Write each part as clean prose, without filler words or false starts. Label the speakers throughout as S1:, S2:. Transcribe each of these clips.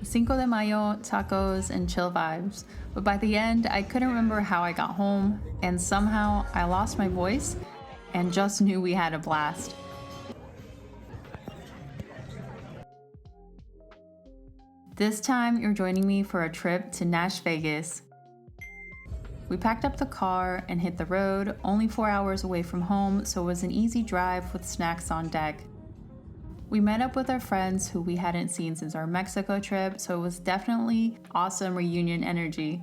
S1: Cinco de Mayo, tacos, and chill vibes. But by the end, I couldn't remember how I got home, and somehow I lost my voice and just knew we had a blast. This time, you're joining me for a trip to Nashville. We packed up the car and hit the road, only 4 hours away from home, so it was an easy drive with snacks on deck. We met up with our friends who we hadn't seen since our Mexico trip, so it was definitely awesome reunion energy.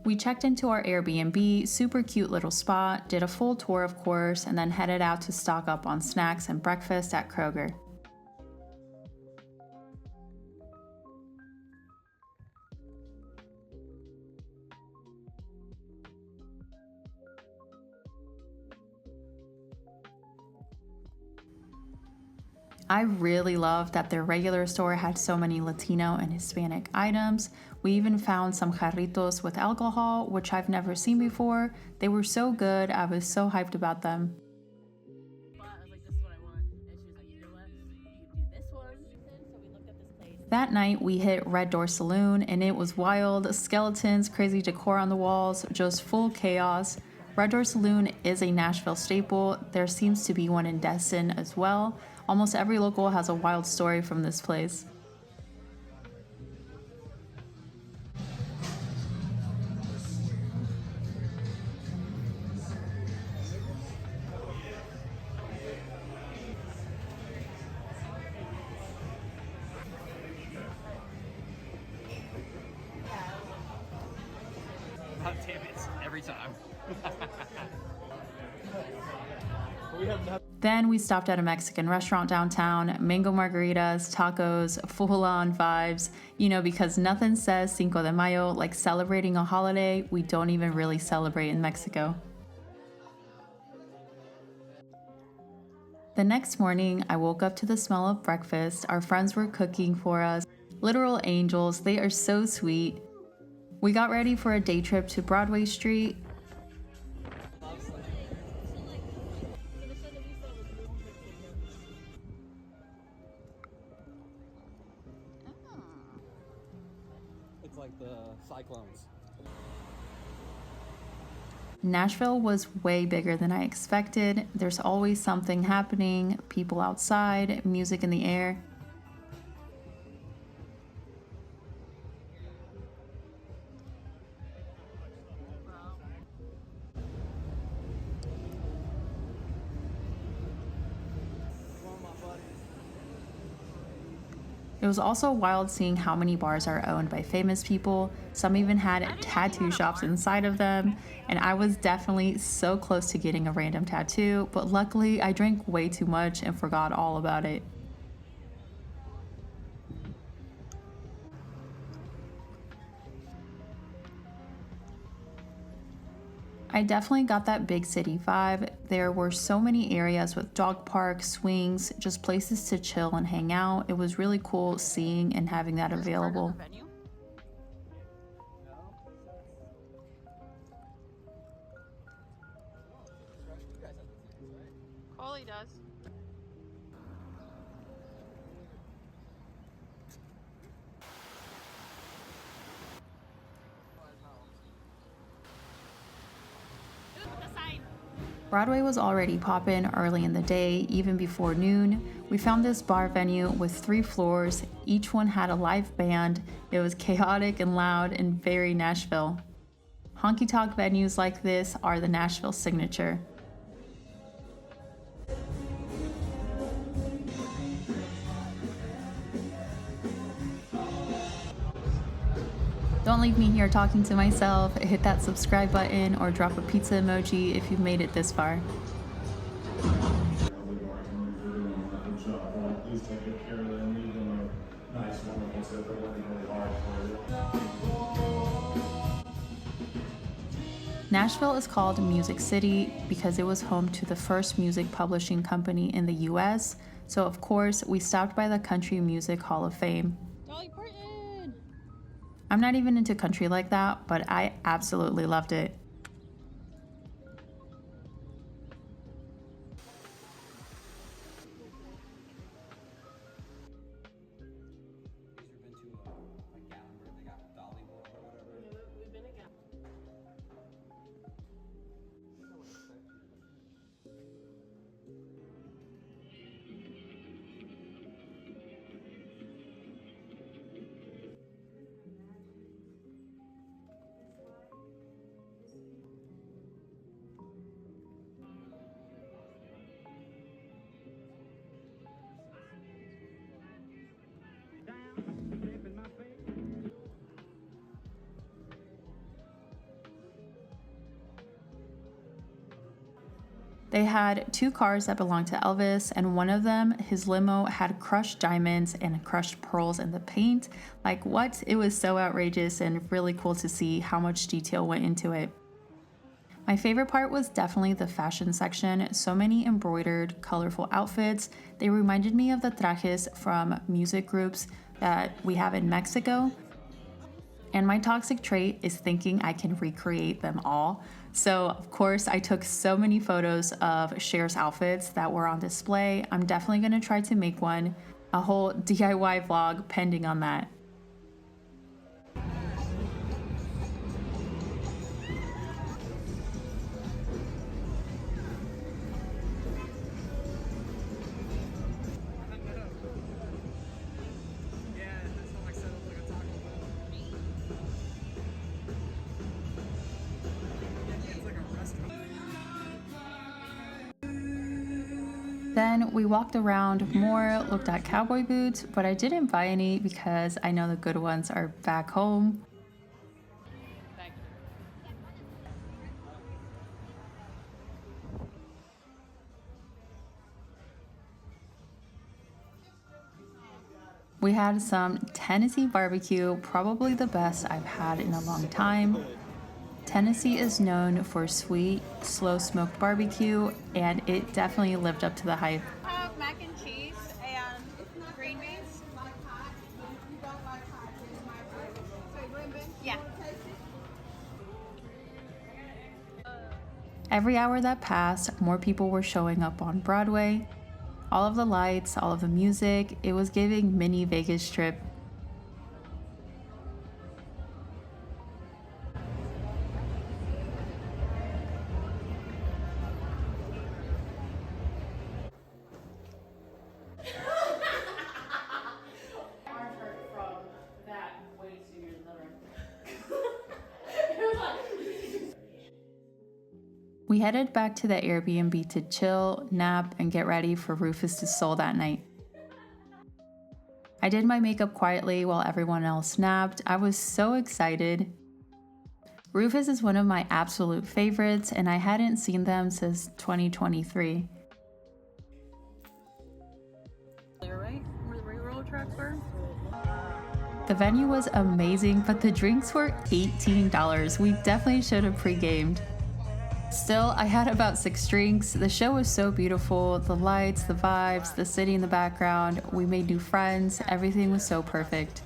S1: We checked into our Airbnb, super cute little spot, did a full tour of course, and then headed out to stock up on snacks and breakfast at Kroger. I really loved that their regular store had so many Latino and Hispanic items. We even found some jarritos with alcohol, which I've never seen before. They were so good, I was so hyped about them. That night, we hit Door Saloon, and it was wild. Skeletons, crazy decor on the walls, just full chaos. Door Saloon is a Nashville staple. There seems to be one in Destin as well. Almost every local has a wild story from this place.
S2: God damn it, every time.
S1: Then we stopped at a Mexican restaurant downtown, mango margaritas, tacos, full-on vibes, because nothing says Cinco de Mayo like celebrating a holiday we don't even really celebrate in Mexico. The next morning, I woke up to the smell of breakfast. Our friends were cooking for us. Literal angels, they are so sweet. We got ready for a day trip to Broadway Street.
S2: It's like the cyclones.
S1: Nashville was way bigger than I expected. There's always something happening, people outside, music in the air. It was also wild seeing how many bars are owned by famous people. Some even had tattoo shops inside of them, and I was definitely so close to getting a random tattoo, but luckily I drank way too much and forgot all about it. I definitely got that big city vibe. There were so many areas with dog parks, swings, just places to chill and hang out. It was really cool seeing and having that available.
S3: Coley does.
S1: Broadway was already poppin' early in the day, even before noon. We found this bar venue with 3 floors. Each one had a live band. It was chaotic and loud and very Nashville. Honky Tonk venues like this are the Nashville signature. Don't leave me here talking to myself. Hit that subscribe button or drop a pizza emoji if you've made it this far. Nashville is called Music City because it was home to the first music publishing company in the US, so of course we stopped by the Country Music Hall of Fame. I'm not even into country like that, but I absolutely loved it. They had 2 cars that belonged to Elvis, and one of them, his limo, had crushed diamonds and crushed pearls in the paint. Like, what? It was so outrageous and really cool to see how much detail went into it. My favorite part was definitely the fashion section. So many embroidered, colorful outfits. They reminded me of the trajes from music groups that we have in Mexico. And my toxic trait is thinking I can recreate them all. So, of course, I took so many photos of Cher's outfits that were on display. I'm definitely going to try to make one, a whole DIY vlog pending on that. Then we walked around more, looked at cowboy boots, but I didn't buy any because I know the good ones are back home.
S2: Thank you.
S1: We had some Tennessee barbecue, probably the best I've had in a long time. Tennessee is known for sweet, slow smoked barbecue, and it definitely lived up to the hype.
S3: Mac and cheese and green beans. Yeah.
S1: Every hour that passed, more people were showing up on Broadway. All of the lights, all of the music, it was giving mini Vegas trip. We headed back to the Airbnb to chill, nap, and get ready for Rufus Du Sol that night. I did my makeup quietly while everyone else napped. I was so excited. Rufus is one of my absolute favorites, and I hadn't seen them since 2023.
S3: Right? Where the railroad tracks were?
S1: The venue was amazing, but the drinks were $18. We definitely should have pre-gamed. Still, I had about 6 drinks. The show was so beautiful. The lights, the vibes, the city in the background. We made new friends. Everything was so perfect.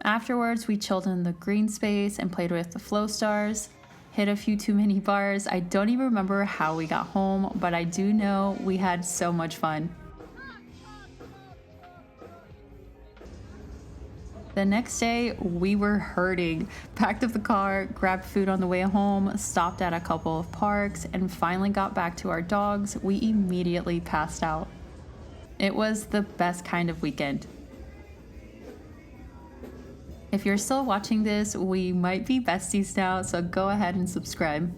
S1: Afterwards, we chilled in the green space and played with the flow stars. Hit a few too many bars. I don't even remember how we got home, but I do know we had so much fun. The next day, we were hurting. Packed up the car, grabbed food on the way home, stopped at a couple of parks, and finally got back to our dogs. We immediately passed out. It was the best kind of weekend. If you're still watching this, we might be besties now, so go ahead and subscribe.